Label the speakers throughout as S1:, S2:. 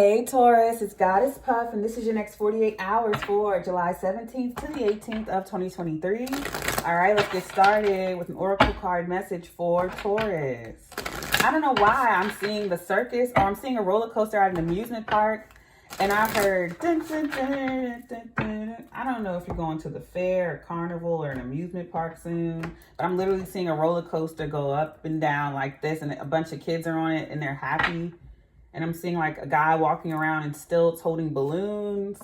S1: Hey Taurus, it's Goddess Puff, and this is your next 48 hours for July 17th to the 18th of 2023. All right, let's get started with an oracle card message for Taurus. I don't know why I'm seeing the circus, or I'm seeing a roller coaster at an amusement park, and I heard dun, dun, dun, dun, dun. I don't know if you're going to the fair or carnival or an amusement park soon, but I'm literally seeing a roller coaster go up and down like this, and a bunch of kids are on it, and they're happy. And I'm seeing like a guy walking around in stilts holding balloons.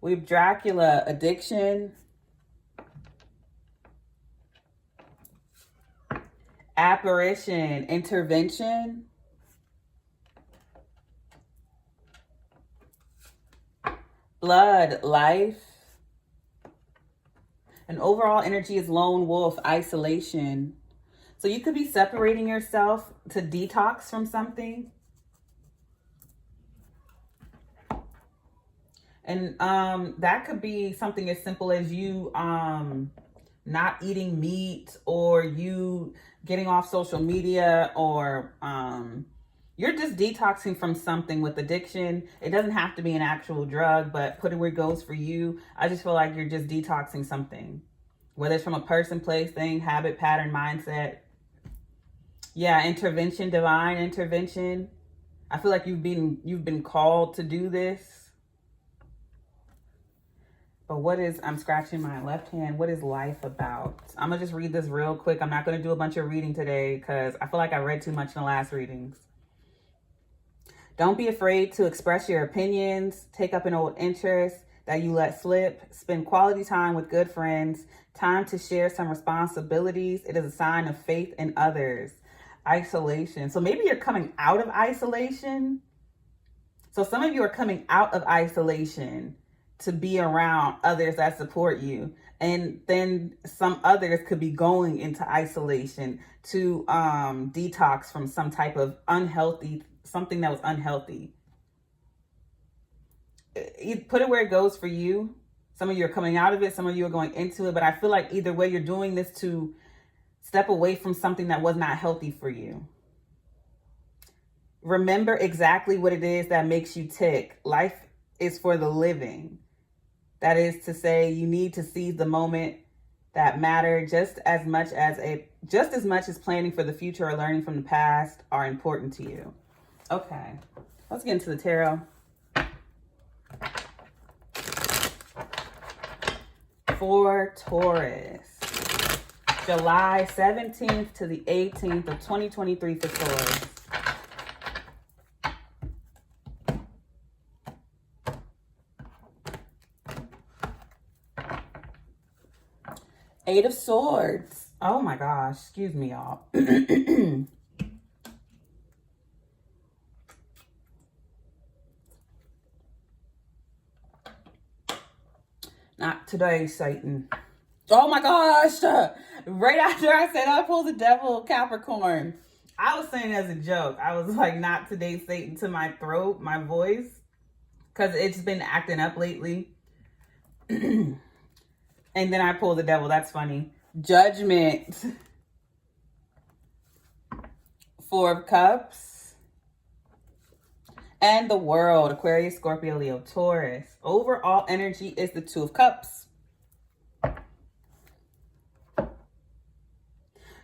S1: We have Dracula, addiction. Apparition, intervention. Blood, life. And overall energy is lone wolf, isolation. So you could be separating yourself to detox from something. And that could be something as simple as you not eating meat, or you getting off social media, or you're just detoxing from something with addiction. It doesn't have to be an actual drug, but put it where it goes for you. I just feel like you're just detoxing something, whether it's from a person, place, thing, habit, pattern, mindset. Yeah, intervention, divine intervention. I feel like you've been called to do this. But what is, I'm scratching my left hand. What is life about? I'm going to just read this real quick. I'm not going to do a bunch of reading today because I feel like I read too much in the last readings. Don't be afraid to express your opinions. Take up an old interest that you let slip. Spend quality time with good friends. Time to share some responsibilities. It is a sign of faith in others. Isolation. So maybe you're coming out of isolation. So some of you are coming out of isolation to be around others that support you. And then some others could be going into isolation to detox from some type of unhealthy, something that was unhealthy. You put it where it goes for you. Some of you are coming out of it, some of you are going into it, but I feel like either way you're doing this to step away from something that was not healthy for you. Remember exactly what it is that makes you tick. Life is for the living. That is to say, you need to seize the moment that matter just as much as planning for the future or learning from the past are important to you. Okay, let's get into the tarot. For Taurus, July 17th to the 18th of 2023 for Taurus. Eight of Swords. Oh my gosh, excuse me, y'all. Not today, Satan. Oh my gosh. Right after I said I pulled the devil, Capricorn. I was saying as a joke. I was like, not today, Satan, to my throat, my voice. Because it's been acting up lately. And then I pull the devil. That's funny. Judgment. Four of Cups. And the World. Aquarius, Scorpio, Leo, Taurus. Overall energy is the Two of Cups.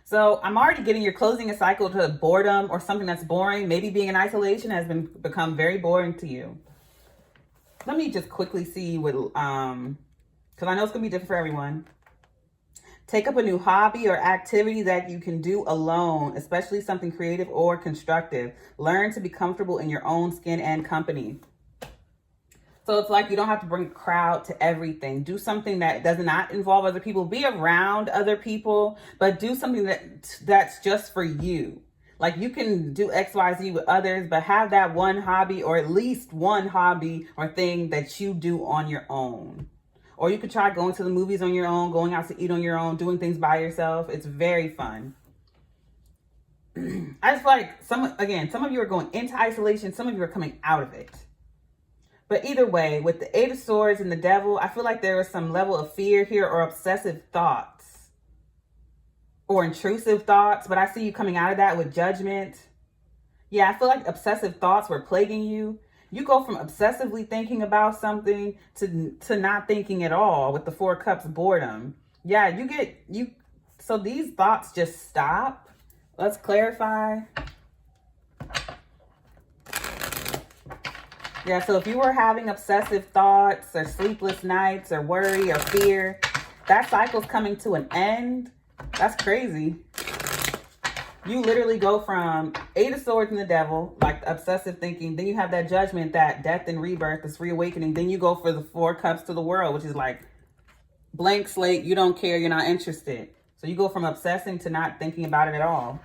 S1: So I'm already getting you're closing a cycle to boredom or something that's boring. Maybe being in isolation has become very boring to you. Let me just quickly see what... because I know it's going to be different for everyone. Take up a new hobby or activity that you can do alone, especially something creative or constructive. Learn to be comfortable in your own skin and company. So it's like you don't have to bring a crowd to everything. Do something that does not involve other people. Be around other people, but do something that's just for you. Like you can do X, Y, Z with others, but have that one hobby, or at least one hobby or thing that you do on your own. Or you could try going to the movies on your own, going out to eat on your own, doing things by yourself. It's very fun. I just feel like some of you are going into isolation. Some of you are coming out of it. But either way, with the Eight of Swords and the Devil, I feel like there is some level of fear here, or obsessive thoughts or intrusive thoughts. But I see you coming out of that with Judgment. Yeah, I feel like obsessive thoughts were plaguing you. You go from obsessively thinking about something to not thinking at all with the Four Cups boredom. Yeah, so these thoughts just stop. Let's clarify. Yeah, so if you were having obsessive thoughts or sleepless nights or worry or fear, that cycle's coming to an end. That's crazy. You literally go from Eight of Swords and the Devil, like obsessive thinking. Then you have that Judgment, that death and rebirth, this reawakening. Then you go for the Four Cups to the World, which is like blank slate. You don't care. You're not interested. So you go from obsessing to not thinking about it at all.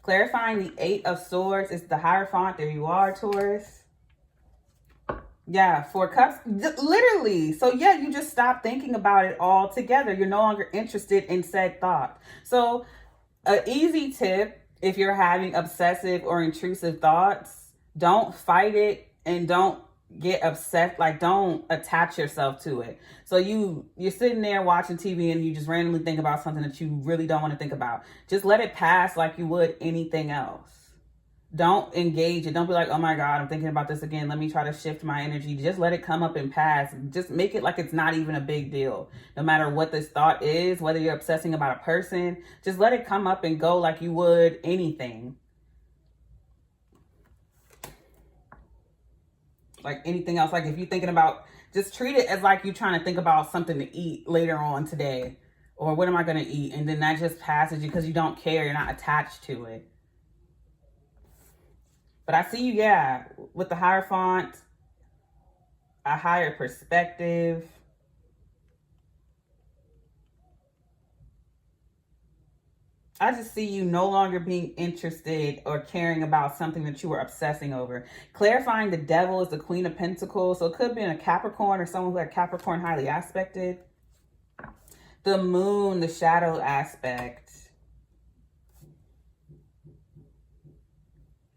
S1: Clarifying the Eight of Swords is the Hierophant. There you are, Taurus. Yeah, Four Cups. Literally. So yeah, you just stop thinking about it altogether. You're no longer interested in said thought. So an easy tip, if you're having obsessive or intrusive thoughts, don't fight it and don't get upset. Like, don't attach yourself to it. So you're sitting there watching TV and you just randomly think about something that you really don't want to think about. Just let it pass like you would anything else. Don't engage it. Don't be like, oh my God, I'm thinking about this again. Let me try to shift my energy. Just let it come up and pass. Just make it like it's not even a big deal. No matter what this thought is, whether you're obsessing about a person, just let it come up and go like you would anything. Like anything else. Like if you're thinking about, just treat it as like you're trying to think about something to eat later on today. Or what am I going to eat? And then that just passes you because you don't care. You're not attached to it. But I see you, yeah, with the Hierophant, a higher perspective. I just see you no longer being interested or caring about something that you were obsessing over. Clarifying the Devil is the Queen of Pentacles. So it could be in a Capricorn or someone who had Capricorn highly aspected. The Moon, the shadow aspect.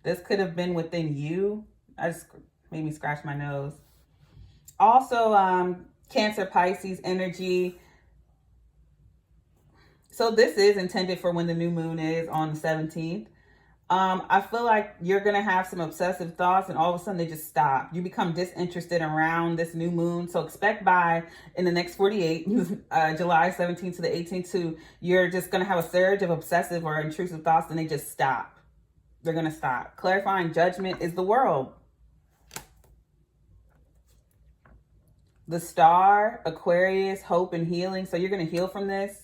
S1: This could have been within you. I just made me scratch my nose. Also, Cancer, Pisces energy. So this is intended for when the new moon is on the 17th. I feel like you're going to have some obsessive thoughts and all of a sudden they just stop. You become disinterested around this new moon. So expect in the next 48, July 17th to the 18th, you're just going to have a surge of obsessive or intrusive thoughts and they just stop. They're going to stop. Clarifying Judgment is the World. The Star, Aquarius, hope and healing. So you're going to heal from this.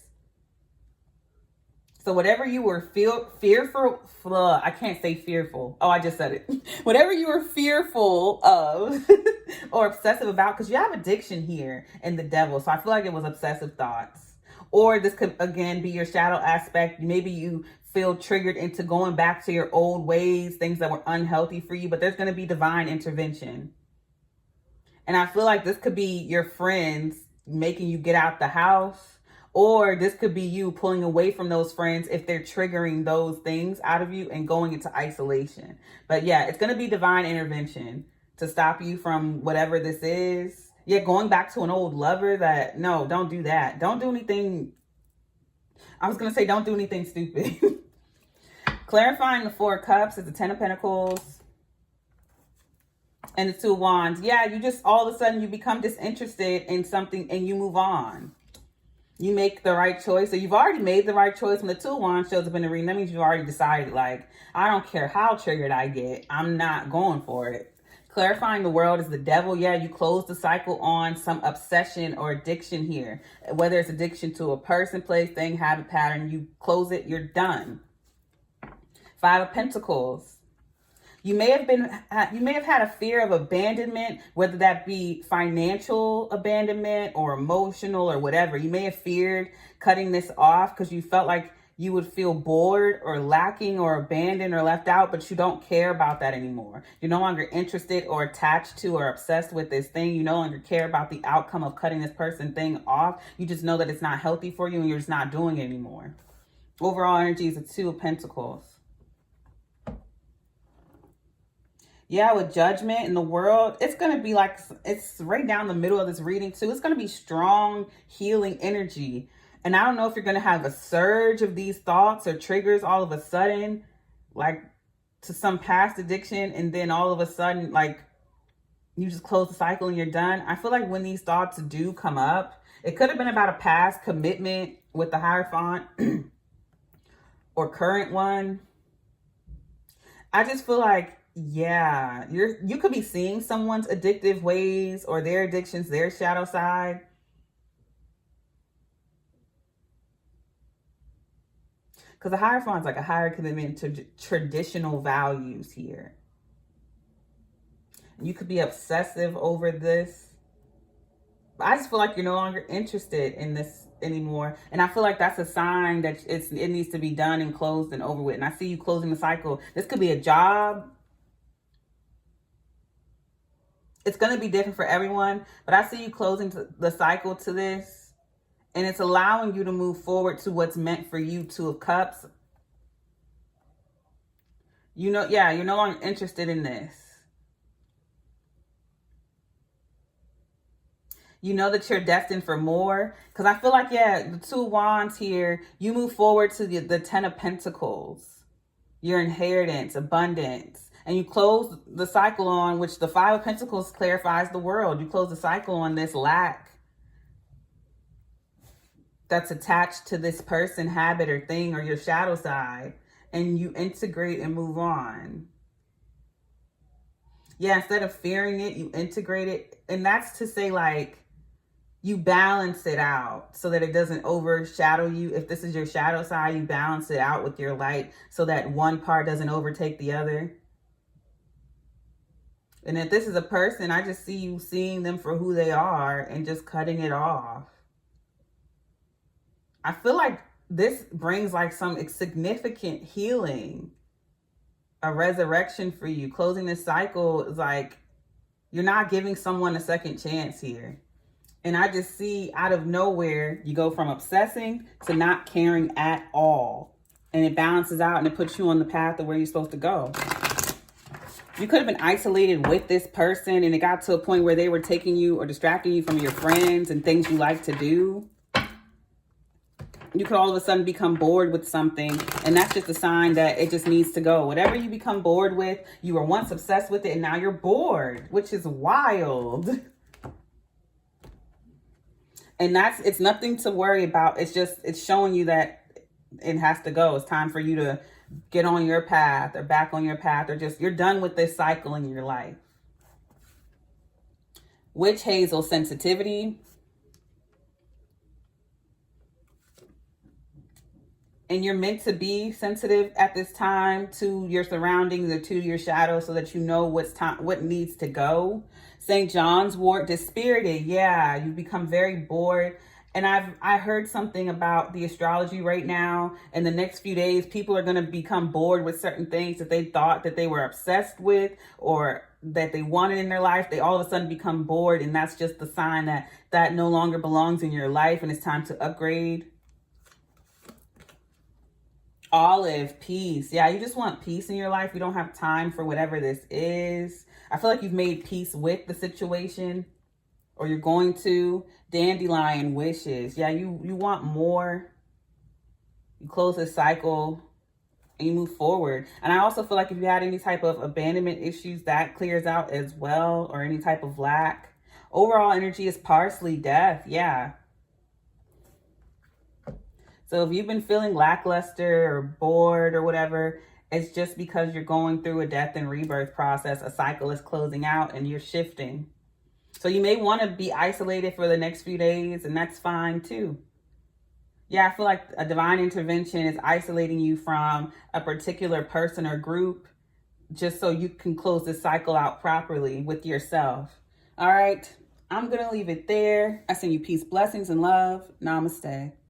S1: So whatever you were fearful, I can't say fearful. Oh, I just said it. Whatever you were fearful of or obsessive about, because you have addiction here in the Devil. So I feel like it was obsessive thoughts. Or this could, again, be your shadow aspect. Maybe you feel triggered into going back to your old ways, things that were unhealthy for you, but there's going to be divine intervention. And I feel like this could be your friends making you get out the house. Or this could be you pulling away from those friends if they're triggering those things out of you and going into isolation. But yeah, it's going to be divine intervention to stop you from whatever this is. Yeah, going back to an old lover that, no, don't do that. Don't do anything. I was going to say don't do anything stupid. Clarifying the Four Cups is the Ten of Pentacles and the Two of Wands. Yeah, you just all of a sudden you become disinterested in something and you move on. You make the right choice. So you've already made the right choice. When the Two of Wands shows up in the ring, that means you've already decided, like, I don't care how triggered I get. I'm not going for it. Clarifying the World is the Devil. Yeah, you close the cycle on some obsession or addiction here. Whether it's addiction to a person, place, thing, habit, pattern, you close it, you're done. Five of Pentacles. You may have had a fear of abandonment, whether that be financial abandonment or emotional or whatever. You may have feared cutting this off because you felt like you would feel bored or lacking or abandoned or left out, but you don't care about that anymore. You're no longer interested or attached to or obsessed with this thing. You no longer care about the outcome of cutting this person thing off. You just know that it's not healthy for you and you're just not doing it anymore. Overall energy is a Two of Pentacles. Yeah, with Judgment in the World, it's going to be like, it's right down the middle of this reading too. It's going to be strong, healing energy. And I don't know if you're going to have a surge of these thoughts or triggers all of a sudden, like to some past addiction, and then all of a sudden, like, you just close the cycle and you're done. I feel like when these thoughts do come up, it could have been about a past commitment with the Hierophant or current one. I just feel like, yeah, you could be seeing someone's addictive ways or their addictions, their shadow side. Because the Hierophant's like a higher commitment to traditional values here. You could be obsessive over this. But I just feel like you're no longer interested in this anymore. And I feel like that's a sign that it needs to be done and closed and over with. And I see you closing the cycle. This could be a job. It's going to be different for everyone. But I see you closing the cycle to this. And it's allowing you to move forward to what's meant for you. Two of Cups. You know, yeah, you're no longer interested in this. You know that you're destined for more. Because I feel like, yeah, the Two of Wands here, you move forward to the Ten of Pentacles. Your inheritance, abundance. And you close the cycle on, which the Five of Pentacles clarifies the world. You close the cycle on this lack that's attached to this person, habit, or thing, or your shadow side. And you integrate and move on. Yeah, instead of fearing it, you integrate it. And that's to say, like, you balance it out so that it doesn't overshadow you. If this is your shadow side, you balance it out with your light so that one part doesn't overtake the other. And if this is a person, I just see you seeing them for who they are and just cutting it off. I feel like this brings like some significant healing, a resurrection for you. Closing this cycle is like you're not giving someone a second chance here. And I just see out of nowhere, you go from obsessing to not caring at all. And it balances out and it puts you on the path of where you're supposed to go. You could have been isolated with this person and it got to a point where they were taking you or distracting you from your friends and things you like to do. You could all of a sudden become bored with something, and that's just a sign that it just needs to go. Whatever you become bored with, you were once obsessed with it and now you're bored, which is wild. And it's nothing to worry about. It's showing you that it has to go. It's time for you to get on your path or back on your path, or just you're done with this cycle in your life. Witch Hazel sensitivity. And you're meant to be sensitive at this time to your surroundings or to your shadow so that you know what needs to go. St. John's wort, dispirited. Yeah, you become very bored. And I heard something about the astrology right now. In the next few days, people are going to become bored with certain things that they thought that they were obsessed with or that they wanted in their life. They all of a sudden become bored. And that's just the sign that no longer belongs in your life and it's time to upgrade. Olive, peace. Yeah, you just want peace in your life. You don't have time for whatever this is. I feel like you've made peace with the situation, or you're going to. Dandelion, wishes. Yeah, you want more. You close this cycle and you move forward. And I also feel like if you had any type of abandonment issues, that clears out as well, or any type of lack. Overall energy is parsley, death. Yeah. So if you've been feeling lackluster or bored or whatever, it's just because you're going through a death and rebirth process. A cycle is closing out and you're shifting. So you may want to be isolated for the next few days, and that's fine too. Yeah, I feel like a divine intervention is isolating you from a particular person or group just so you can close this cycle out properly with yourself. All right, I'm going to leave it there. I send you peace, blessings, and love. Namaste.